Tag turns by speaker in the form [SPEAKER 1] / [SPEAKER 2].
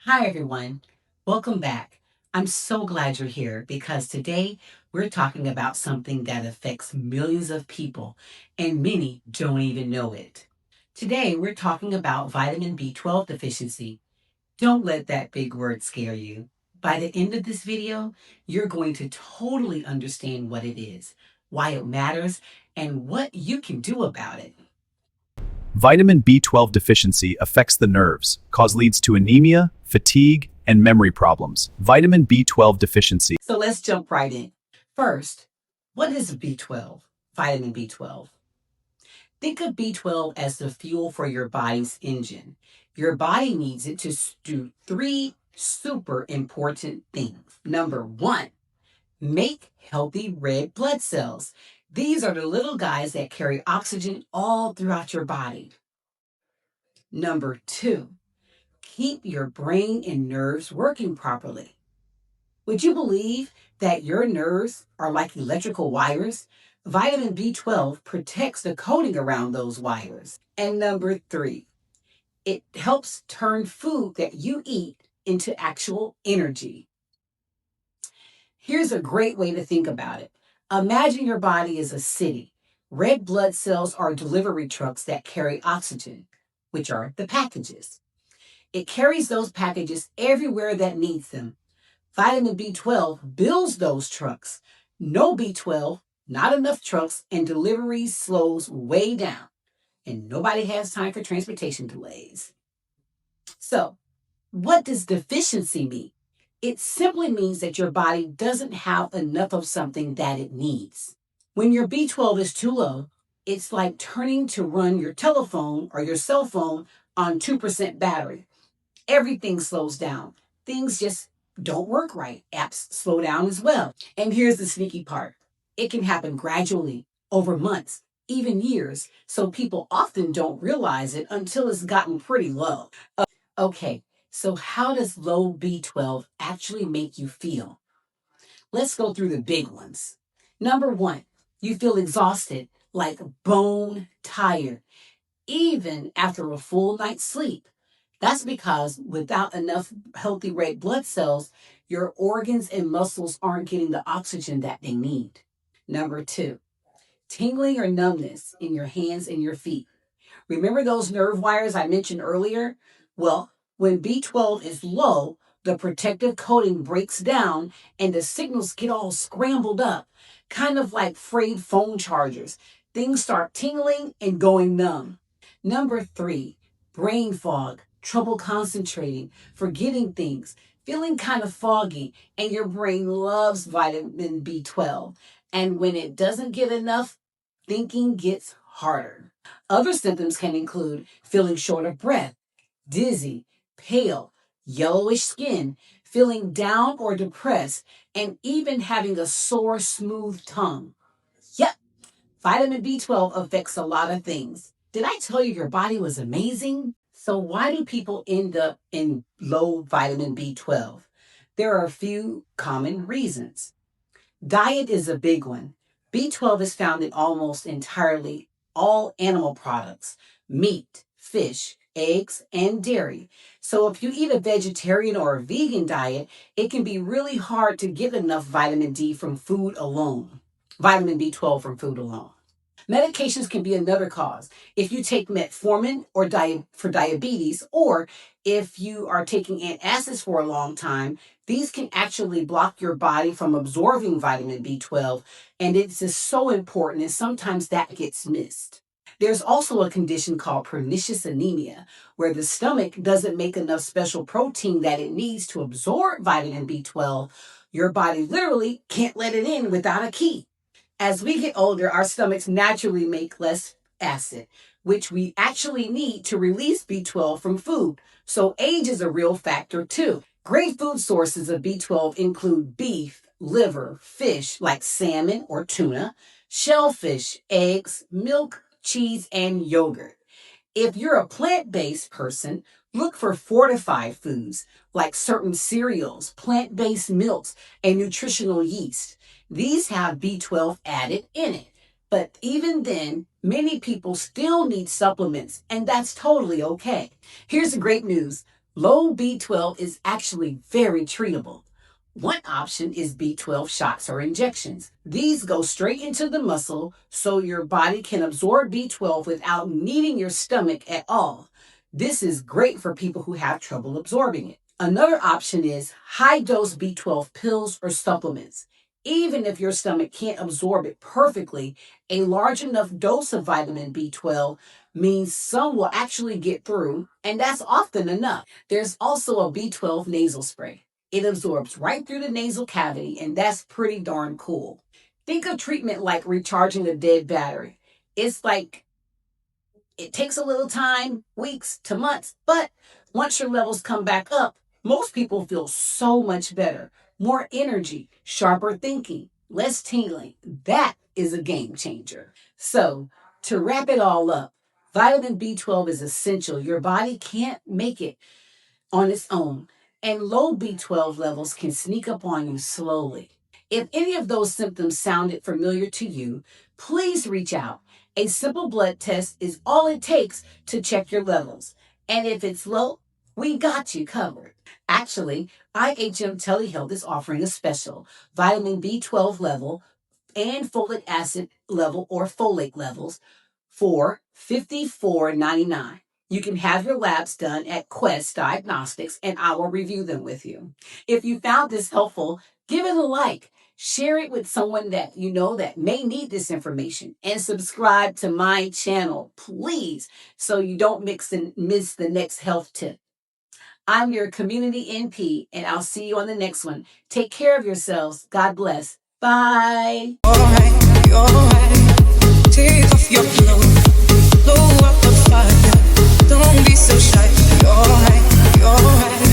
[SPEAKER 1] Hi, everyone. Welcome back. I'm so glad you're here because today we're talking about something that affects millions of people and many don't even know it. Today we're talking about vitamin B12 deficiency. Don't let that big word scare you. By the end of this video, you're going to totally understand what it is, why it matters, and what you can do about it.
[SPEAKER 2] Vitamin B12 deficiency affects the nerves, leads to anemia, fatigue, and memory problems. Vitamin B12 deficiency.
[SPEAKER 1] So let's jump right in. First, what is B12? Vitamin B12. Think of B12 as the fuel for your body's engine. Your body needs it to do three super important things. Number one, make healthy red blood cells. These are the little guys that carry oxygen all throughout your body. Number two, keep your brain and nerves working properly. Would you believe that your nerves are like electrical wires? Vitamin B12 protects the coating around those wires. And number three, it helps turn food that you eat into actual energy. Here's a great way to think about it. Imagine your body is a city. Red blood cells are delivery trucks that carry oxygen, which are the packages. It carries those packages everywhere that needs them. Vitamin B12 builds those trucks. No B12, not enough trucks, and delivery slows way down. And nobody has time for transportation delays. So, what does deficiency mean? It simply means that your body doesn't have enough of something that it needs. When your B12 is too low, it's like turning to run your telephone or your cell phone on 2% battery. Everything slows down. Things just don't work right. Apps slow down as well. And here's the sneaky part. It can happen gradually over months, even years, so people often don't realize it until it's gotten pretty low. Okay, so how does low B12 actually make you feel? Let's go through the big ones. Number one, you feel exhausted, like bone tired, even after a full night's sleep. That's because without enough healthy red blood cells, your organs and muscles aren't getting the oxygen that they need. Number two, tingling or numbness in your hands and your feet. Remember those nerve wires I mentioned earlier? Well, when B12 is low, the protective coating breaks down and the signals get all scrambled up, kind of like frayed phone chargers. Things start tingling and going numb. Number three, brain fog, trouble concentrating, forgetting things, feeling kind of foggy, and your brain loves vitamin B12. And when it doesn't get enough, thinking gets harder. Other symptoms can include feeling short of breath, dizzy, pale, yellowish skin, feeling down or depressed, and even having a sore, smooth tongue. Yep, vitamin B12 affects a lot of things. Did I tell you your body was amazing? So why do people end up in low vitamin B12? There are a few common reasons. Diet is a big one. B12 is found in almost entirely all animal products, meat, fish, eggs, and dairy. So if you eat a vegetarian or a vegan diet, it can be really hard to get enough vitamin D from food alone, vitamin B12 from food alone. Medications can be another cause. If you take metformin or for diabetes, or if you are taking antacids for a long time, these can actually block your body from absorbing vitamin B12, and it's just so important, and sometimes that gets missed. There's also a condition called pernicious anemia, where the stomach doesn't make enough special protein that it needs to absorb vitamin B12. Your body literally can't let it in without a key. As we get older, our stomachs naturally make less acid, which we actually need to release B12 from food. So age is a real factor too. Great food sources of B12 include beef, liver, fish like salmon or tuna, shellfish, eggs, milk, cheese, and yogurt. If you're a plant-based person, look for fortified foods like certain cereals, plant-based milks, and nutritional yeast. These have B12 added in it. But even then, many people still need supplements, and that's totally okay. Here's the great news. Low B12 is actually very treatable. One option is B12 shots or injections. These go straight into the muscle so your body can absorb B12 without needing your stomach at all. This is great for people who have trouble absorbing it. Another option is high dose B12 pills or supplements. Even if your stomach can't absorb it perfectly, a large enough dose of vitamin B12 means some will actually get through, and that's often enough. There's also a B12 nasal spray. It absorbs right through the nasal cavity, and that's pretty darn cool. Think of treatment like recharging a dead battery. It's like it takes a little time, weeks to months, but once your levels come back up, most people feel so much better. More energy, sharper thinking, less tingling. That is a game changer. So, to wrap it all up, vitamin B12 is essential. Your body can't make it on its own, and low B12 levels can sneak up on you slowly. If any of those symptoms sounded familiar to you, please reach out. A simple blood test is all it takes to check your levels. And if it's low, we got you covered. Actually, IHM Telehealth is offering a special vitamin B12 level and folic acid level or folate levels for $54.99. You can have your labs done at Quest Diagnostics, and I will review them with you. If you found this helpful, give it a like. Share it with someone that you know that may need this information, and subscribe to my channel, please, so you don't miss the next health tip. I'm your community NP, and I'll see you on the next one. Take care of yourselves. God bless. Bye.
[SPEAKER 3] You're right. Take off your clothes, blow up the fire. Don't be so shy. You're right.